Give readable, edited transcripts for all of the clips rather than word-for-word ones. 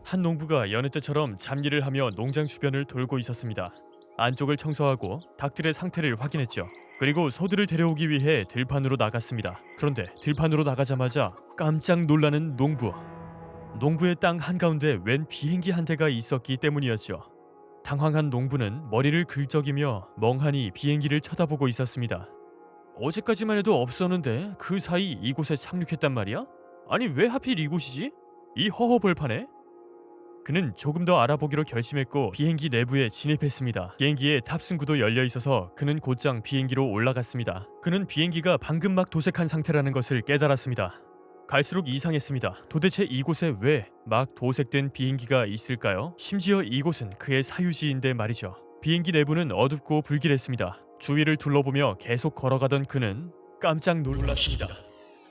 한 농부가 여느 때처럼 잡일을 하며 농장 주변을 돌고 있었습니다. 안쪽을 청소하고 닭들의 상태를 확인했죠. 그리고 소들을 데려오기 위해 들판으로 나갔습니다. 그런데 들판으로 나가자마자 깜짝 놀라는 농부. 농부의 땅 한가운데 웬 비행기 한 대가 있었기 때문이었죠. 당황한 농부는 머리를 긁적이며 멍하니 비행기를 쳐다보고 있었습니다. 어제까지만 해도 없었는데 그 사이 이곳에 착륙했단 말이야? 아니 왜 하필 이곳이지? 이 허허벌판에? 그는 조금 더 알아보기로 결심했고 비행기 내부에 진입했습니다. 비행기에 탑승구도 열려 있어서 그는 곧장 비행기로 올라갔습니다. 그는 비행기가 방금 막 도색한 상태라는 것을 깨달았습니다. 갈수록 이상했습니다. 도대체 이곳에 왜 막 도색된 비행기가 있을까요? 심지어 이곳은 그의 사유지인데 말이죠. 비행기 내부는 어둡고 불길했습니다. 주위를 둘러보며 계속 걸어가던 그는 깜짝 놀랐습니다.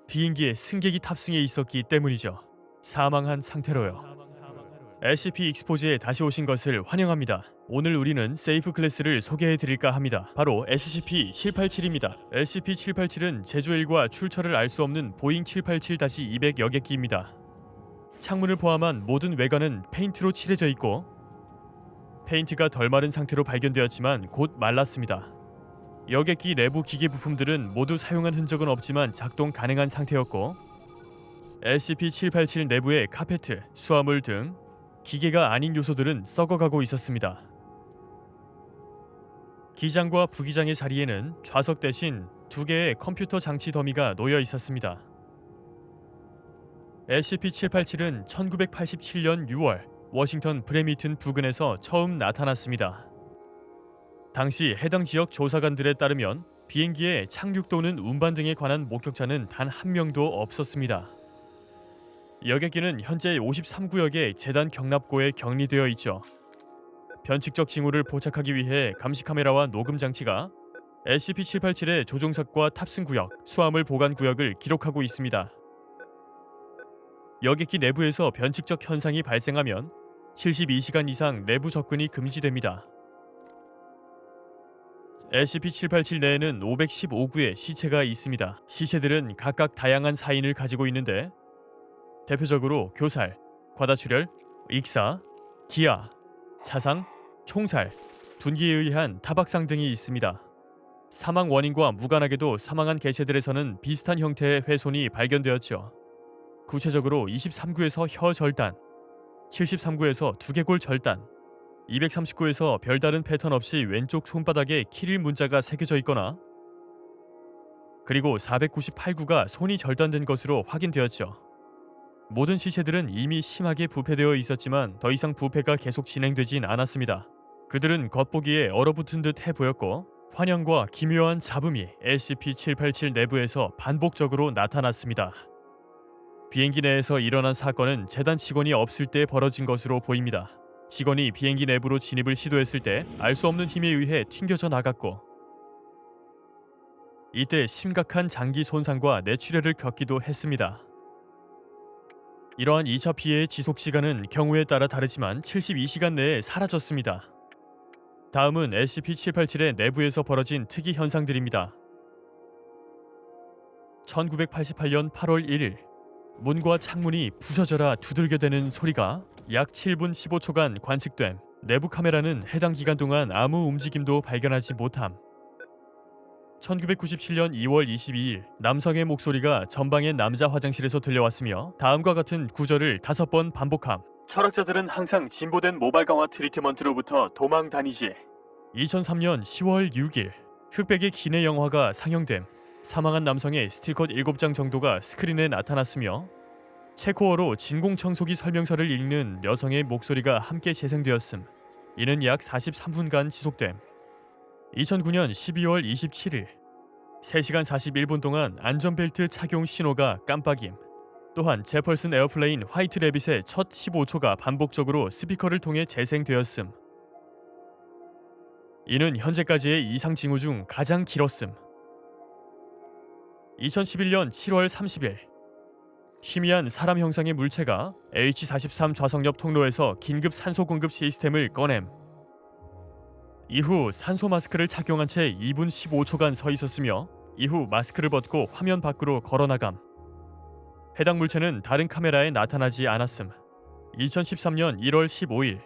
비행기에 승객이 탑승해 있었기 때문이죠. 사망한 상태로요. SCP 익스포즈에 다시 오신 것을 환영합니다. 오늘 우리는 세이프 클래스를 소개해 드릴까 합니다. 바로 SCP-787입니다. SCP-787은 제조일과 출처를 알 수 없는 보잉 787-200 여객기입니다. 창문을 포함한 모든 외관은 페인트로 칠해져 있고 페인트가 덜 마른 상태로 발견되었지만 곧 말랐습니다. 여객기 내부 기계 부품들은 모두 사용한 흔적은 없지만 작동 가능한 상태였고 SCP-787 내부의 카페트, 수화물 등 기계가 아닌 요소들은 썩어가고 있었습니다. 기장과 부기장의 자리에는 좌석 대신 2개의 컴퓨터 장치 더미가 놓여 있었습니다. SCP-787은 1987년 6월 워싱턴 브레미튼 부근에서 처음 나타났습니다. 당시 해당 지역 조사관들에 따르면 비행기의 착륙 또는 운반 등에 관한 목격자는 단 한 명도 없었습니다. 여객기는 현재 53구역의 재단 경납고에 격리되어 있죠. 변칙적 징후를 포착하기 위해 감시 카메라와 녹음 장치가 SCP-787의 조종석과 탑승구역, 수화물 보관구역을 기록하고 있습니다. 여객기 내부에서 변칙적 현상이 발생하면 72시간 이상 내부 접근이 금지됩니다. SCP-787 내에는 515구의 시체가 있습니다. 시체들은 각각 다양한 사인을 가지고 있는데 대표적으로 교살, 과다출혈, 익사, 기아, 차상, 총살, 둔기에 의한 타박상 등이 있습니다. 사망 원인과 무관하게도 사망한 개체들에서는 비슷한 형태의 훼손이 발견되었죠. 구체적으로 23구에서 혀 절단, 73구에서 두개골 절단, 239에서 별다른 패턴 없이 왼쪽 손바닥에 키릴 문자가 새겨져 있거나 그리고 498구가 손이 절단된 것으로 확인되었죠. 모든 시체들은 이미 심하게 부패되어 있었지만 더 이상 부패가 계속 진행되진 않았습니다. 그들은 겉보기에 얼어붙은 듯 해 보였고 환영과 기묘한 잡음이 SCP-787 내부에서 반복적으로 나타났습니다. 비행기 내에서 일어난 사건은 재단 직원이 없을 때 벌어진 것으로 보입니다. 직원이 비행기 내부로 진입을 시도했을 때 알 수 없는 힘에 의해 튕겨져 나갔고 이때 심각한 장기 손상과 뇌출혈을 겪기도 했습니다. 이러한 2차 피해의 지속 시간은 경우에 따라 다르지만 72시간 내에 사라졌습니다. 다음은 SCP-787의 내부에서 벌어진 특이 현상들입니다. 1988년 8월 1일 문과 창문이 부서져라 두들겨대는 소리가 약 7분 15초간 관측됨. 내부 카메라는 해당 기간 동안 아무 움직임도 발견하지 못함. 1997년 2월 22일 남성의 목소리가 전방의 남자 화장실에서 들려왔으며 다음과 같은 구절을 5번 반복함. 철학자들은 항상 진보된 모발 강화 트리트먼트로부터 도망 다니지. 2003년 10월 6일 흑백의 기내 영화가 상영됨. 사망한 남성의 스틸컷 7장 정도가 스크린에 나타났으며 체코어로 진공청소기 설명서를 읽는 여성의 목소리가 함께 재생되었음. 이는 약 43분간 지속됨. 2009년 12월 27일 3시간 41분 동안 안전벨트 착용 신호가 깜빡임. 또한 제펄슨 에어플레인 화이트 래빗의 첫 15초가 반복적으로 스피커를 통해 재생되었음. 이는 현재까지의 이상 징후 중 가장 길었음. 2011년 7월 30일 희미한 사람 형상의 물체가 H43 좌석 옆 통로에서 긴급 산소 공급 시스템을 꺼냄. 이후 산소 마스크를 착용한 채 2분 15초간 서 있었으며 이후 마스크를 벗고 화면 밖으로 걸어나감. 해당 물체는 다른 카메라에 나타나지 않았음. 2013년 1월 15일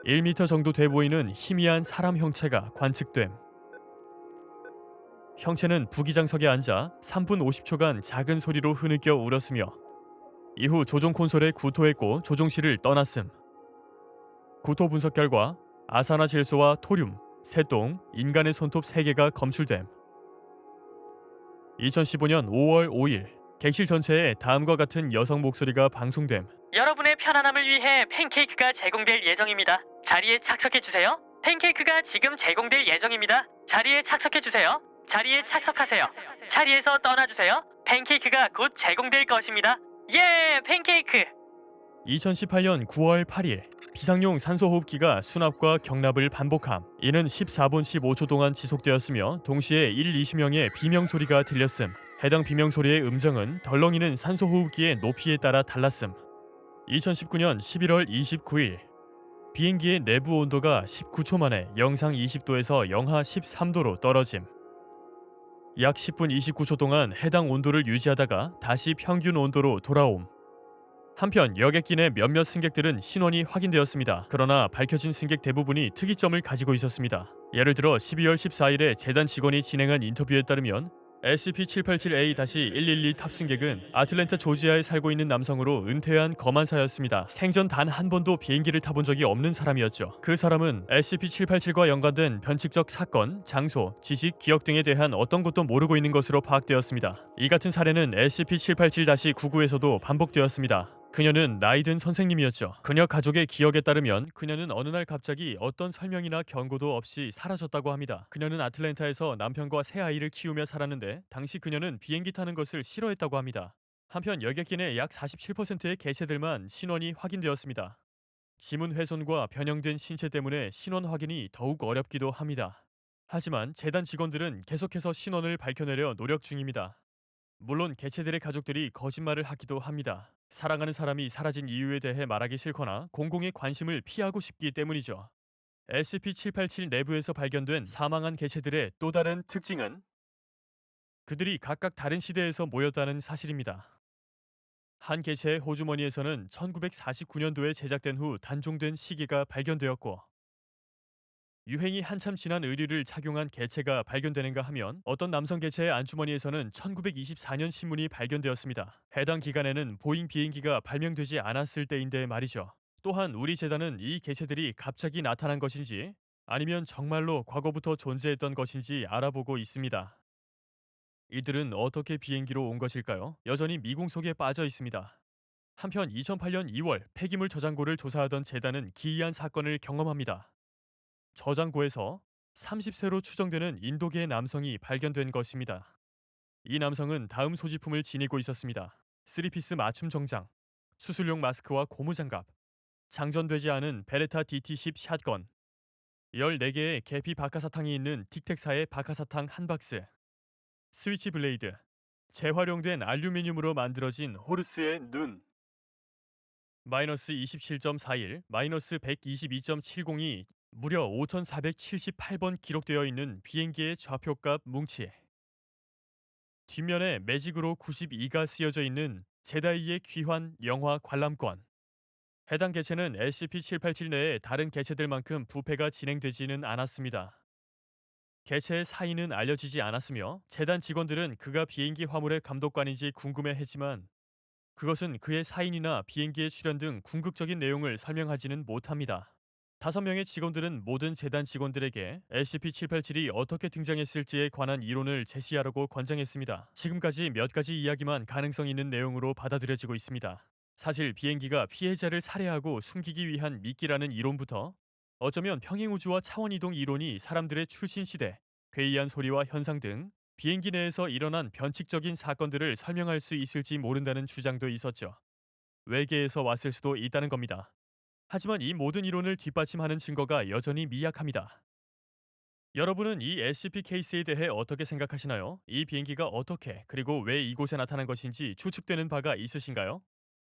1m 정도 돼 보이는 희미한 사람 형체가 관측됨. 형체는 부기장석에 앉아 3분 50초간 작은 소리로 흐느껴 울었으며 이후 조종 콘솔에 구토했고 조종실을 떠났음. 구토 분석 결과 아산화질소와 토륨, 새똥, 인간의 손톱 3개가 검출됨. 2015년 5월 5일 객실 전체에 다음과 같은 여성 목소리가 방송됨. 여러분의 편안함을 위해 팬케이크가 제공될 예정입니다. 자리에 착석해 주세요. 팬케이크가 지금 제공될 예정입니다. 자리에 착석해 주세요. 자리에 착석하세요. 자리에서 떠나 주세요. 팬케이크가 곧 제공될 것입니다. 예, 팬케이크. 2018년 9월 8일 비상용 산소호흡기가 수납과 경납을 반복함. 이는 14분 15초 동안 지속되었으며 동시에 1, 20명의 비명 소리가 들렸음. 해당 비명 소리의 음정은 덜렁이는 산소호흡기의 높이에 따라 달랐음. 2019년 11월 29일 비행기의 내부 온도가 19초 만에 영상 20도에서 영하 13도로 떨어짐. 약 10분 29초 동안 해당 온도를 유지하다가 다시 평균 온도로 돌아옴. 한편 여객기 내 몇몇 승객들은 신원이 확인되었습니다. 그러나 밝혀진 승객 대부분이 특이점을 가지고 있었습니다. 예를 들어 12월 14일에 재단 직원이 진행한 인터뷰에 따르면 SCP-787A-112 탑승객은 아틀랜타 조지아에 살고 있는 남성으로 은퇴한 거만사였습니다. 생전 단 한 번도 비행기를 타본 적이 없는 사람이었죠. 그 사람은 SCP-787과 연관된 변칙적 사건, 장소, 지식, 기억 등에 대한 어떤 것도 모르고 있는 것으로 파악되었습니다. 이 같은 사례는 SCP-787-99에서도 반복되었습니다. 그녀는 나이든 선생님이었죠. 그녀 가족의 기억에 따르면 그녀는 어느 날 갑자기 어떤 설명이나 경고도 없이 사라졌다고 합니다. 그녀는 아틀랜타에서 남편과 새 아이를 키우며 살았는데 당시 그녀는 비행기 타는 것을 싫어했다고 합니다. 한편 여객기 내 약 47%의 개체들만 신원이 확인되었습니다. 지문 훼손과 변형된 신체 때문에 신원 확인이 더욱 어렵기도 합니다. 하지만 재단 직원들은 계속해서 신원을 밝혀내려 노력 중입니다. 물론 개체들의 가족들이 거짓말을 하기도 합니다. 사랑하는 사람이 사라진 이유에 대해 말하기 싫거나 공공의 관심을 피하고 싶기 때문이죠. SCP-787 내부에서 발견된 사망한 개체들의 또 다른 특징은 그들이 각각 다른 시대에서 모였다는 사실입니다. 한 개체의 호주머니에서는 1949년도에 제작된 후 단종된 시계가 발견되었고 유행이 한참 지난 의류를 착용한 개체가 발견되는가 하면 어떤 남성 개체의 안주머니에서는 1924년 신문이 발견되었습니다. 해당 기간에는 보잉 비행기가 발명되지 않았을 때인데 말이죠. 또한 우리 재단은 이 개체들이 갑자기 나타난 것인지 아니면 정말로 과거부터 존재했던 것인지 알아보고 있습니다. 이들은 어떻게 비행기로 온 것일까요? 여전히 미궁 속에 빠져 있습니다. 한편 2008년 2월 폐기물 저장고를 조사하던 재단은 기이한 사건을 경험합니다. 저장고에서 30세로 추정되는 인도계의 남성이 발견된 것입니다. 이 남성은 다음 소지품을 지니고 있었습니다. 3피스 맞춤 정장, 수술용 마스크와 고무장갑, 장전되지 않은 베레타 DT-10 샷건, 14개의 계피 박하사탕이 있는 틱텍사의 박하사탕 한 박스, 스위치 블레이드, 재활용된 알루미늄으로 만들어진 호르스의 눈, 마이너스 27.41, 마이너스 122.70이 무려 5478번 기록되어 있는 비행기의 좌표값 뭉치. 뒷면에 매직으로 92가 쓰여져 있는 제다이의 귀환 영화 관람권. 해당 개체는 SCP-787 내의 다른 개체들만큼 부패가 진행되지는 않았습니다. 개체의 사인은 알려지지 않았으며 재단 직원들은 그가 비행기 화물의 감독관인지 궁금해했지만 그것은 그의 사인이나 비행기에 출연 등 궁극적인 내용을 설명하지는 못합니다. 5명의 직원들은 모든 재단 직원들에게 SCP-787이 어떻게 등장했을지에 관한 이론을 제시하라고 권장했습니다. 지금까지 몇 가지 이야기만 가능성 있는 내용으로 받아들여지고 있습니다. 사실 비행기가 피해자를 살해하고 숨기기 위한 미끼라는 이론부터 어쩌면 평행우주와 차원이동 이론이 사람들의 출신 시대, 괴이한 소리와 현상 등 비행기 내에서 일어난 변칙적인 사건들을 설명할 수 있을지 모른다는 주장도 있었죠. 외계에서 왔을 수도 있다는 겁니다. 하지만 이 모든 이론을 뒷받침하는 증거가 여전히 미약합니다. 여러분은 이 SCP 케이스에 대해 어떻게 생각하시나요? 이 비행기가 어떻게 그리고 왜 이곳에 나타난 것인지 추측되는 바가 있으신가요?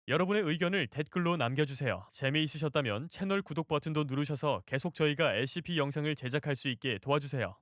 여러분의 의견을 댓글로 남겨주세요. 재미있으셨다면 채널 구독 버튼도 누르셔서 계속 저희가 SCP 영상을 제작할 수 있게 도와주세요.